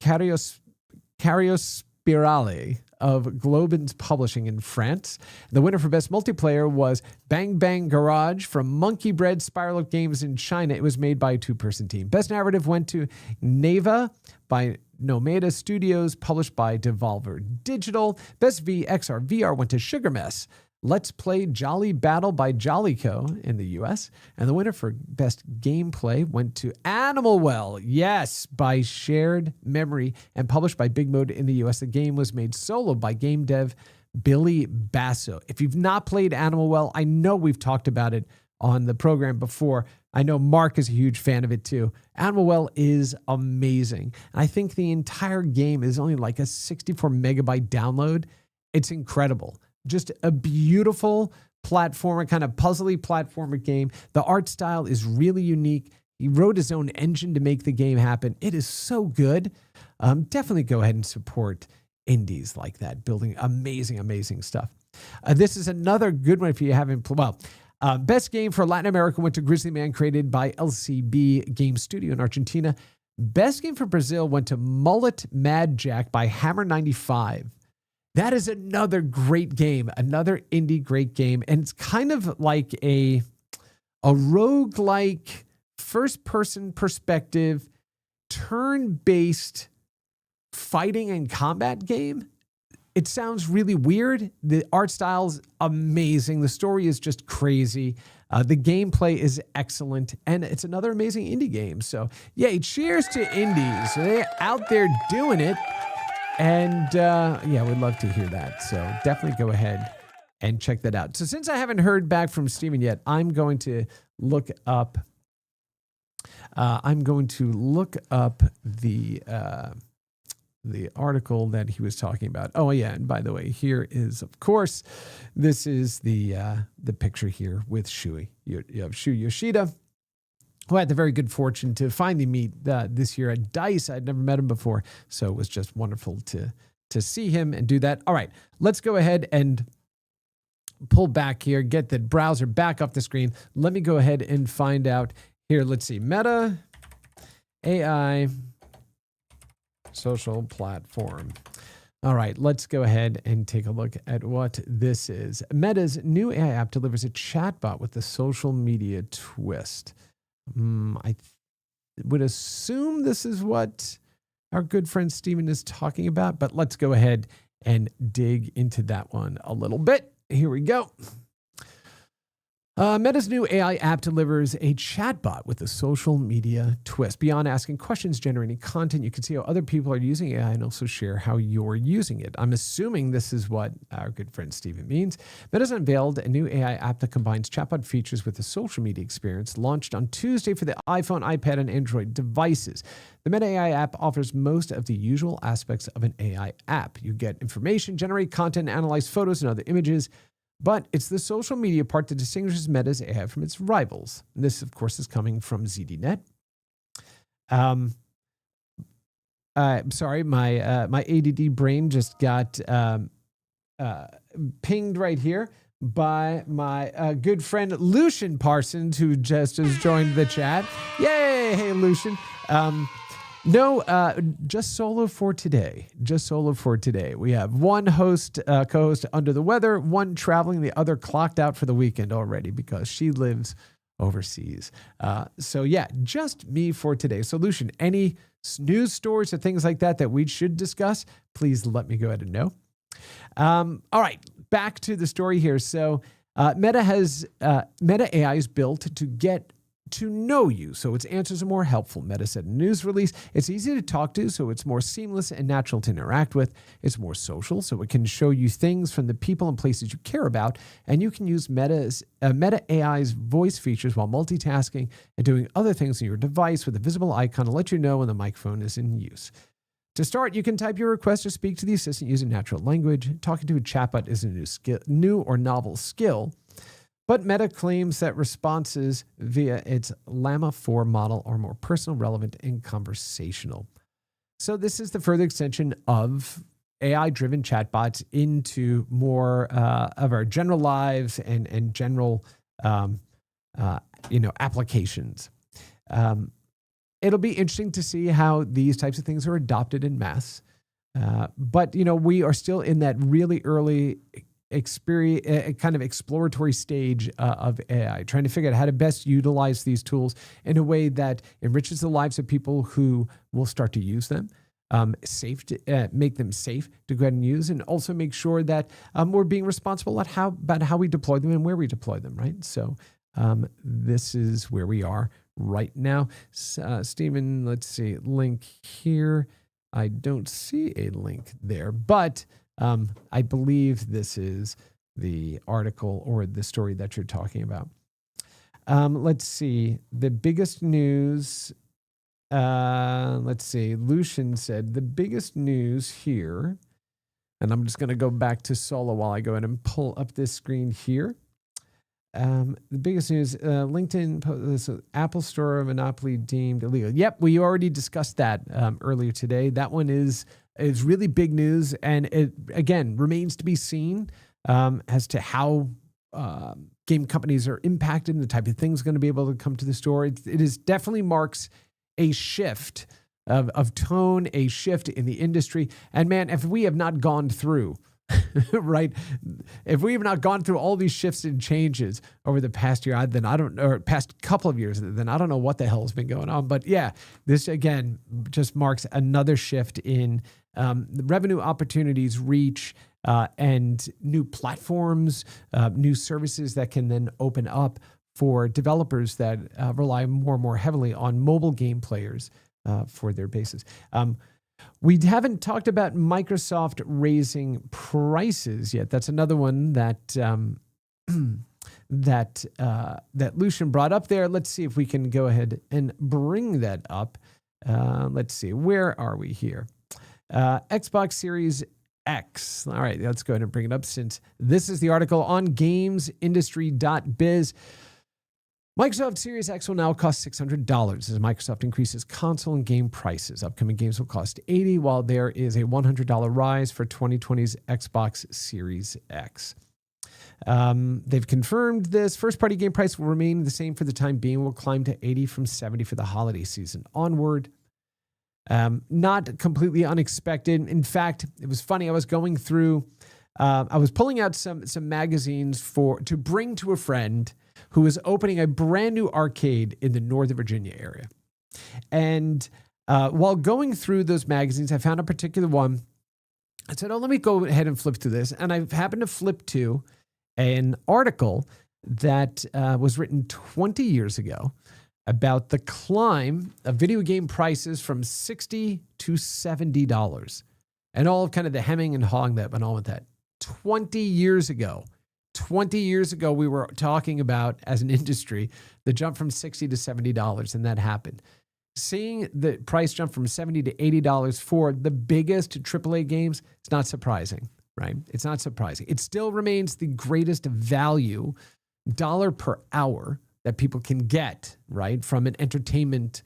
Cariospirale of Globins Publishing in France. The winner for Best Multiplayer was Bang Bang Garage from Monkey Bread Spiral Games in China. It was made by a two-person team. Best Narrative went to Neva by Nomada Studios, published by Devolver Digital. Best VXR VR went to Sugar Mess. Let's Play Jolly Battle by Jollyco in the US. And the winner for Best Gameplay went to Animal Well, yes, by Shared Memory and published by Big Mode in the US. The game was made solo by game dev Billy Basso. If you've not played Animal Well, I know we've talked about it on the program before. I know Mark is a huge fan of it too. Animal Well is amazing. And I think the entire game is only like a 64 megabyte download. It's incredible. Just a beautiful platformer, kind of puzzly platformer game. The art style is really unique. He wrote his own engine to make the game happen. It is so good. Definitely go ahead and support indies like that, building amazing, amazing stuff. This is another good one if you haven't. Best game for Latin America went to Grizzly Man, created by LCB Game Studio in Argentina. Best game for Brazil went to Mullet Mad Jack by Hammer 95. That is another great game, another indie great game. And it's kind of like a roguelike first-person perspective, turn-based fighting and combat game. It sounds really weird. The art style's amazing. The story is just crazy. The gameplay is excellent. And it's another amazing indie game. So, yay, cheers to indies. They're out there doing it. And, yeah, we'd love to hear that. So definitely go ahead and check that out. So since I haven't heard back from Steven yet, I'm going to look up the article that he was talking about. Oh yeah, and by the way, here is, of course, this is the picture here with Shui. You have Shui Yoshida, who I had the very good fortune to finally meet this year at DICE. I'd never met him before, so it was just wonderful to see him and do that. All right, let's go ahead and pull back here, get the browser back off the screen. Let me go ahead and find out here. Let's see, Meta AI social platform. All right, let's go ahead and take a look at what this is. Meta's new AI app delivers a chatbot with a social media twist. I would assume this is what our good friend Steven is talking about, but let's go ahead and dig into that one a little bit. Here we go. Meta's new AI app delivers a chatbot with a social media twist. Beyond asking questions, generating content, you can see how other people are using AI and also share how you're using it. I'm assuming this is what our good friend Steven means. Meta's unveiled a new AI app that combines chatbot features with a social media experience, launched on Tuesday for the iPhone, iPad, and Android devices. The Meta AI app offers most of the usual aspects of an AI app. You get information, generate content, analyze photos and other images. But it's the social media part that distinguishes Meta's AI from its rivals. And this, of course, is coming from ZDNet. Sorry, my ADD brain just got pinged right here by my good friend Lucian Parsons, who just has joined the chat. Yay! Hey, Lucian. No, just solo for today. Just solo for today. We have one host, co-host under the weather, one traveling, the other clocked out for the weekend already because she lives overseas. So yeah, just me for today. So Lucian, any news stories or things like that we should discuss, please let me go ahead and know. All right, back to the story here. So Meta AI is built to get to know you, so its answers are more helpful. Meta said in a news release, it's easy to talk to, so it's more seamless and natural to interact with. It's more social, so it can show you things from the people and places you care about, and you can use Meta AI's voice features while multitasking and doing other things on your device with a visible icon to let you know when the microphone is in use. To start, you can type your request or speak to the assistant using natural language. Talking to a chatbot is a new or novel skill. But Meta claims that responses via its Llama 4 model are more personal, relevant, and conversational. So this is the further extension of AI-driven chatbots into more of our general lives and general, applications. It'll be interesting to see how these types of things are adopted in mass. But we are still in that really early experience, kind of exploratory stage of AI, trying to figure out how to best utilize these tools in a way that enriches the lives of people who will start to use them, make them safe to go ahead and use, and also make sure that we're being responsible about how we deploy them and where we deploy them, right? So this is where we are right now. Stephen, let's see, link here. I don't see a link there, but I believe this is the article or the story that you're talking about. Let's see. The biggest news, let's see. Lucian said the biggest news here, and I'm just going to go back to solo while I go ahead and pull up this screen here. The biggest news, LinkedIn, Apple Store monopoly deemed illegal. Yep, we already discussed that earlier today. That one is really big news, and it, again, remains to be seen as to how game companies are impacted and the type of things going to be able to come to the store. It is definitely marks a shift of tone, a shift in the industry. And man, if we have not gone through right? If we have not gone through all these shifts and changes over the past year, then I don't, or past couple of years, then I don't know what the hell has been going on. But yeah, this again just marks another shift in the revenue opportunities, reach, and new platforms, new services that can then open up for developers that rely more and more heavily on mobile game players for their bases. We haven't talked about Microsoft raising prices yet. That's another one that that Lucian brought up there. Let's see if we can go ahead and bring that up. Let's see, where are we here? Xbox Series X. All right, let's go ahead and bring it up since this is the article on gamesindustry.biz. Microsoft Series X will now cost $600 as Microsoft increases console and game prices. Upcoming games will cost $80, while there is a $100 rise for 2020's Xbox Series X. They've confirmed this. First-party game price will remain the same for the time being. Will climb to $80 from $70 for the holiday season onward. Not completely unexpected. In fact, it was funny. I was going through, I was pulling out some magazines to bring to a friend who was opening a brand new arcade in the Northern Virginia area. And while going through those magazines, I found a particular one. I said, oh, let me go ahead and flip through this. And I happened to flip to an article that was written 20 years ago about the climb of video game prices from $60 to $70 and all of kind of the hemming and hawing that went on with that. 20 years ago, we were talking about, as an industry, the jump from $60 to $70, and that happened. Seeing the price jump from $70 to $80 for the biggest AAA games, it's not surprising, right? It's not surprising. It still remains the greatest value, dollar per hour, that people can get, right, from an entertainment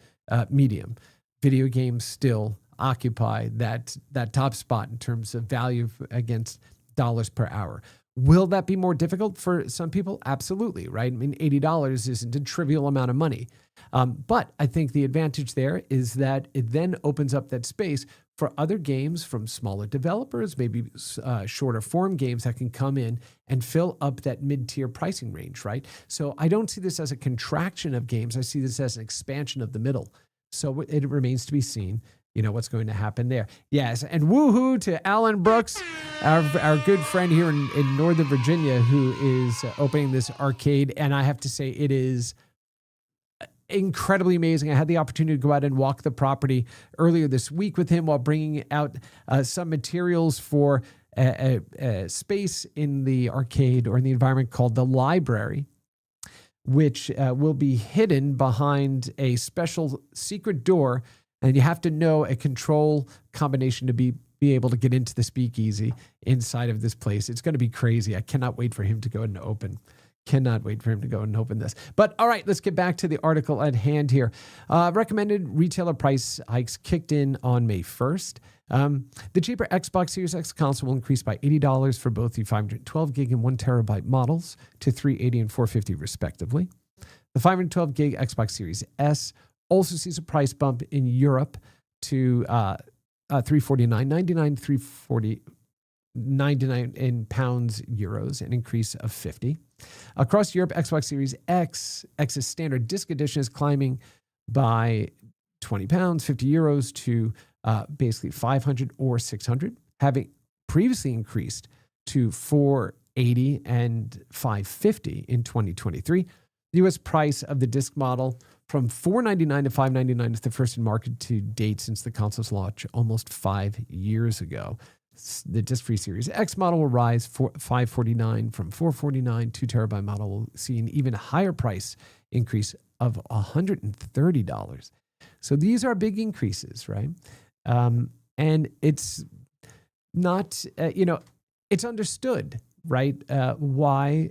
medium. Video games still occupy that top spot in terms of value against dollars per hour. Will that be more difficult for some people? Absolutely, right? I mean, $80 isn't a trivial amount of money. But I think the advantage there is that it then opens up that space for other games from smaller developers, maybe shorter form games that can come in and fill up that mid-tier pricing range, right? So I don't see this as a contraction of games. I see this as an expansion of the middle. So it remains to be seen, what's going to happen there. Yes, and woohoo to Alan Brooks, our good friend here in Northern Virginia, who is opening this arcade. And I have to say, it is incredibly amazing. I had the opportunity to go out and walk the property earlier this week with him while bringing out some materials for a space in the arcade or in the environment called the library, which will be hidden behind a special secret door. And you have to know a control combination to be able to get into the speakeasy inside of this place. It's going to be crazy. I cannot wait for him to go and open. Cannot wait for him to go and open this. But all right, let's get back to the article at hand here. Recommended retailer price hikes kicked in on May 1st. The cheaper Xbox Series X console will increase by $80 for both the 512 gig and 1 terabyte models to $380 and $450 respectively. The 512 gig Xbox Series S also sees a price bump in Europe to $349.99, $340.99 in pounds, euros, an increase of 50. Across Europe, Xbox Series X's standard disc edition is climbing by 20 pounds, 50 euros to basically 500 or 600, having previously increased to 480 and 550 in 2023. The U.S. price of the disc model from $499 to $599 is the first in market to date since the console's launch almost 5 years ago. The disc-free Series X model will rise $549 from $449. 2 terabyte model will see an even higher price increase of $130. So these are big increases, right? And it's not, it's understood, right? Why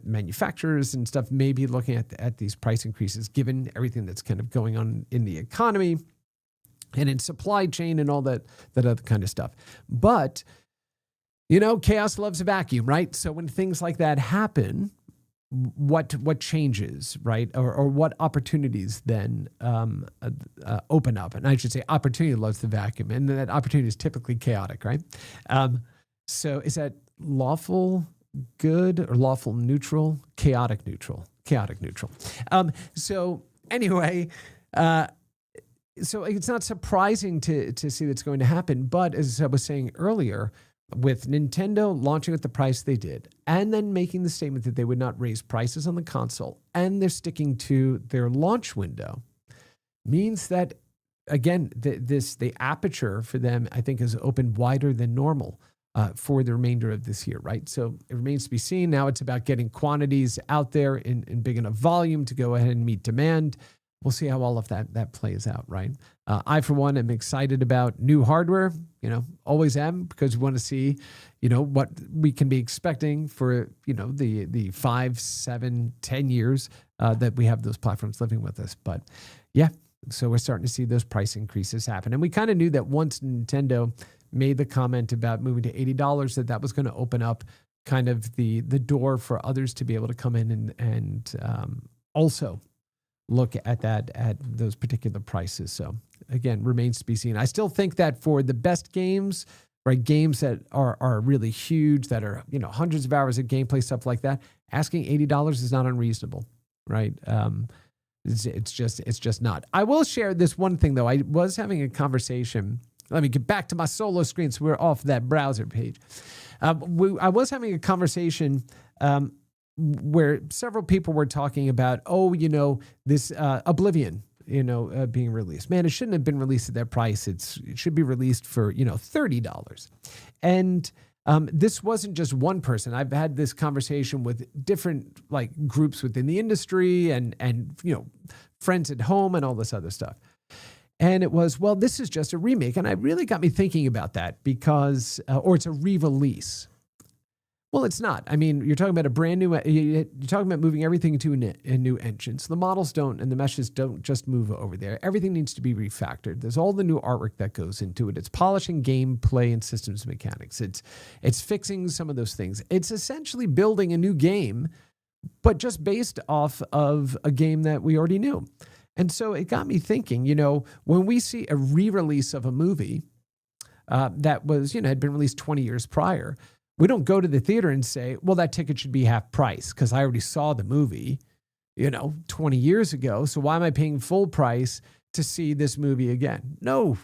manufacturers and stuff may be looking at these price increases, given everything that's kind of going on in the economy and in supply chain and all that other kind of stuff. But, chaos loves a vacuum, right? So when things like that happen, what changes, right? Or what opportunities then open up? And I should say opportunity loves the vacuum, and that opportunity is typically chaotic, right? So is that lawful good or lawful neutral? Chaotic neutral. Chaotic neutral. So anyway, so it's not surprising to see that's going to happen. But as I was saying earlier, with Nintendo launching at the price they did, and then making the statement that they would not raise prices on the console, and they're sticking to their launch window, means that, again, the aperture for them, I think, is opened wider than normal for the remainder of this year, right? So it remains to be seen. Now it's about getting quantities out there in big enough volume to go ahead and meet demand. We'll see how all of that plays out, right? I, for one, am excited about new hardware. Always am, because we want to see, what we can be expecting for, the 5, 7, 10 years that we have those platforms living with us. But yeah, so we're starting to see those price increases happen. And we kind of knew that once Nintendo made the comment about moving to $80, that was going to open up kind of the door for others to be able to come in and also look at those particular prices. So again, remains to be seen. I still think that for the best games, right, games that are really huge, that are, hundreds of hours of gameplay, stuff like that, asking $80 is not unreasonable, right? It's just not. I will share this one thing though. I was having a conversation. Let me get back to my solo screen so we're off that browser page. I was having a conversation where several people were talking about, this Oblivion, being released. Man, it shouldn't have been released at that price. It should be released for, $30. And this wasn't just one person. I've had this conversation with different groups within the industry and friends at home and all this other stuff. And it was, well, this is just a remake. And it really got me thinking about that because, or it's a re-release. Well, it's not. I mean, you're talking about a brand new, you're talking about moving everything to a new engine. So the models don't, and the meshes don't just move over there. Everything needs to be refactored. There's all the new artwork that goes into it. It's polishing gameplay and systems mechanics. It's fixing some of those things. It's essentially building a new game, but just based off of a game that we already knew. And so it got me thinking, when we see a re-release of a movie that was, had been released 20 years prior, we don't go to the theater and say, well, that ticket should be half price because I already saw the movie, 20 years ago. So why am I paying full price to see this movie again? No,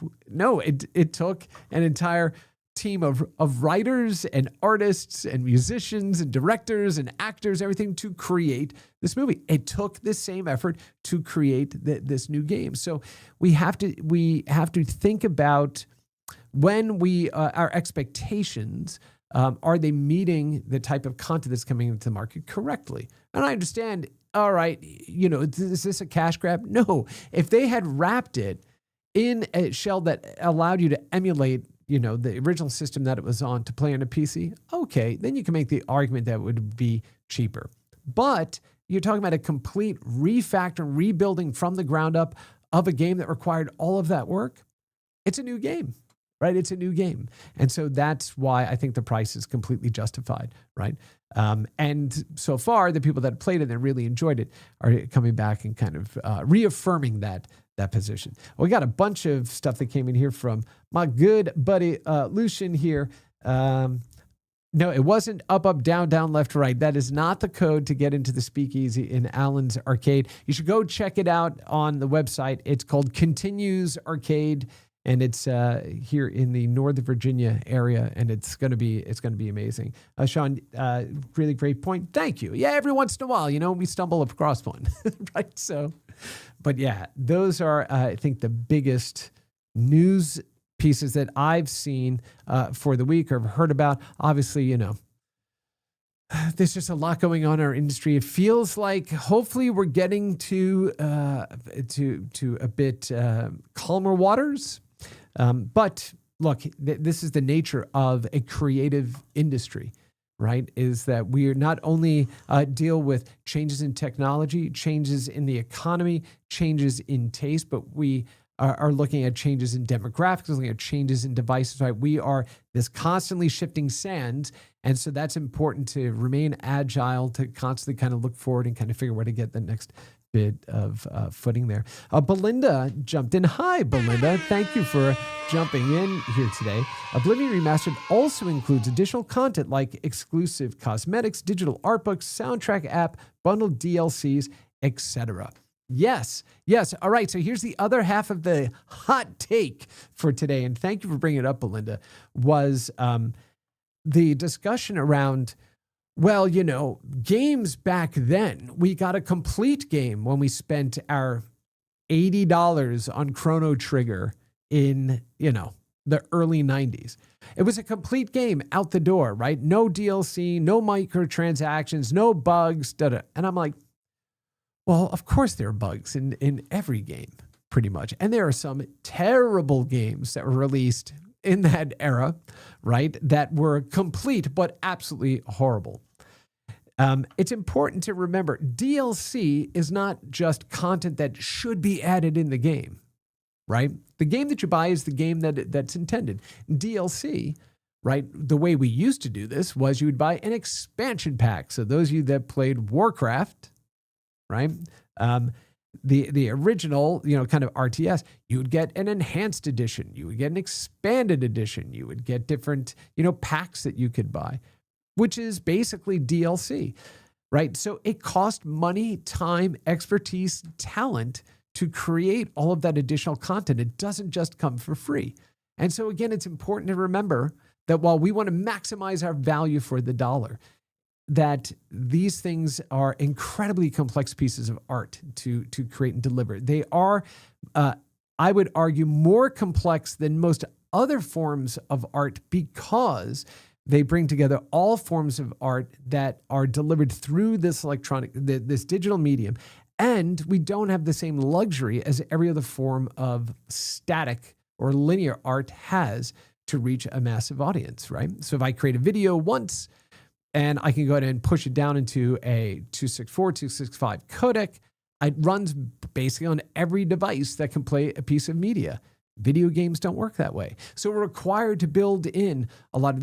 it took an entire team of writers and artists and musicians and directors and actors, everything to create this movie. It took the same effort to create this new game. So we have to think about when our expectations, are they meeting the type of content that's coming into the market correctly? And I understand, all right, is this a cash grab? No. If they had wrapped it in a shell that allowed you to emulate, the original system that it was on to play on a PC, okay, then you can make the argument that it would be cheaper. But you're talking about a complete refactor, rebuilding from the ground up of a game that required all of that work. It's a new game. Right? It's a new game. And so that's why I think the price is completely justified, right? And so far, the people that have played it and really enjoyed it are coming back and kind of reaffirming that position. We got a bunch of stuff that came in here from my good buddy Lucian here. No, it wasn't up, down, left, right. That is not the code to get into the speakeasy in Allen's Arcade. You should go check it out on the website. It's called Continues Arcade. And it's here in the Northern Virginia area, and it's going to be amazing. Sean, really great point. Thank you. Yeah, every once in a while, we stumble across one, right? So, but yeah, those are I think the biggest news pieces that I've seen for the week or heard about. Obviously, there's just a lot going on in our industry. It feels like hopefully we're getting to a bit calmer waters. But look, this is the nature of a creative industry, right? Is that we are not only deal with changes in technology, changes in the economy, changes in taste, but we are looking at changes in demographics, looking at changes in devices, right? We are this constantly shifting sands. And so that's important to remain agile, to constantly kind of look forward and kind of figure out where to get the next bit of footing there. Belinda jumped in. Hi, Belinda. Thank you for jumping in here today. Oblivion Remastered also includes additional content like exclusive cosmetics, digital art books, soundtrack app, bundled DLCs, etc. Yes. All right. So here's the other half of the hot take for today. And thank you for bringing it up, Belinda, was the discussion around, well, games back then, we got a complete game when we spent our $80 on Chrono Trigger in, the early 90s. It was a complete game out the door, right? No DLC, no microtransactions, no bugs, And I'm like, well, of course there are bugs in every game, pretty much. And there are some terrible games that were released in that era, right, that were complete but absolutely horrible. It's important to remember DLC is not just content that should be added in the game, right? The game that you buy is the game that's intended. DLC, right, the way we used to do this was you would buy an expansion pack. So those of you that played Warcraft, right, the original, kind of RTS, you would get an enhanced edition. You would get an expanded edition. You would get different, packs that you could buy, which is basically DLC, right? So it cost money, time, expertise, talent to create all of that additional content. It doesn't just come for free. And so again, it's important to remember that while we want to maximize our value for the dollar, that these things are incredibly complex pieces of art to create and deliver. They are, I would argue, more complex than most other forms of art because they bring together all forms of art that are delivered through this this digital medium. And we don't have the same luxury as every other form of static or linear art has to reach a massive audience, right? So if I create a video once, and I can go ahead and push it down into a 264, 265 codec. It runs basically on every device that can play a piece of media. Video games don't work that way. So we're required to build in a lot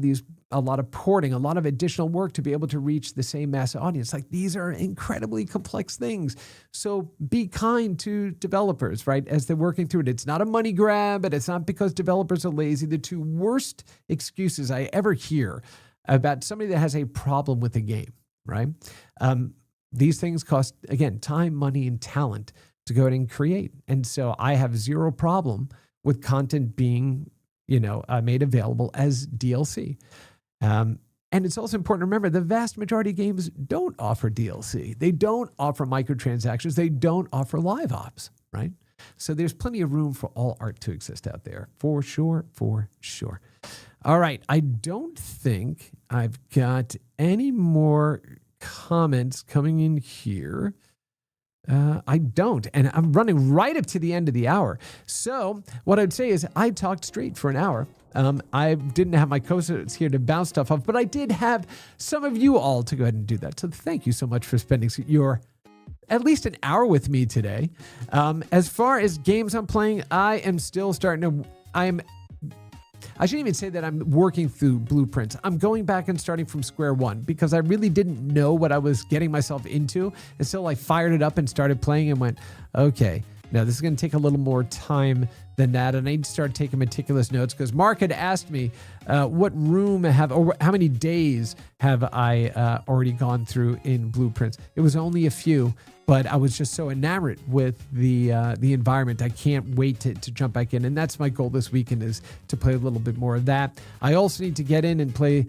of porting, a lot of additional work to be able to reach the same mass audience. Like, these are incredibly complex things. So be kind to developers, right, as they're working through it. It's not a money grab, and it's not because developers are lazy. The two worst excuses I ever hear about somebody that has a problem with a game, right? These things cost, again, time, money, and talent to go ahead and create. And so I have zero problem with content being, made available as DLC. And it's also important to remember the vast majority of games don't offer DLC. They don't offer microtransactions. They don't offer live ops, right? So there's plenty of room for all art to exist out there, for sure. All right, I don't think I've got any more comments coming in here. I don't, and I'm running right up to the end of the hour. So what I'd say is I talked straight for an hour. I didn't have my co-hosts here to bounce stuff off, but I did have some of you all to go ahead and do that. So thank you so much for spending your at least an hour with me today. As far as games I'm playing, I am still I shouldn't even say that I'm working through blueprints. I'm going back and starting from square one because I really didn't know what I was getting myself into until I fired it up and started playing and went, okay, now this is going to take a little more time than that. And I need to start taking meticulous notes because Mark had asked me what room or how many days have I already gone through in blueprints. It was only a few, but I was just so enamored with the environment. I can't wait to jump back in. And that's my goal this weekend, is to play a little bit more of that. I also need to get in and play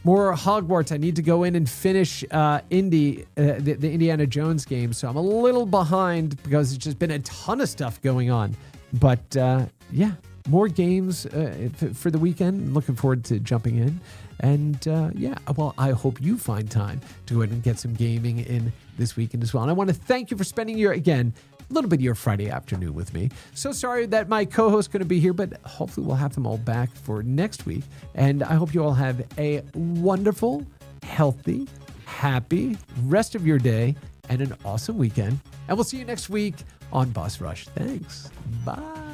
more Hogwarts. I need to go in and finish the Indiana Jones game. So I'm a little behind because it's just been a ton of stuff going on. But yeah, more games for the weekend. Looking forward to jumping in. And yeah, well, I hope you find time to go ahead and get some gaming in this weekend as well. And I want to thank you for spending a little bit of your Friday afternoon with me. So sorry that my co-host couldn't be here, but hopefully we'll have them all back for next week. And I hope you all have a wonderful, healthy, happy rest of your day and an awesome weekend. And we'll see you next week on Boss Rush. Thanks. Bye.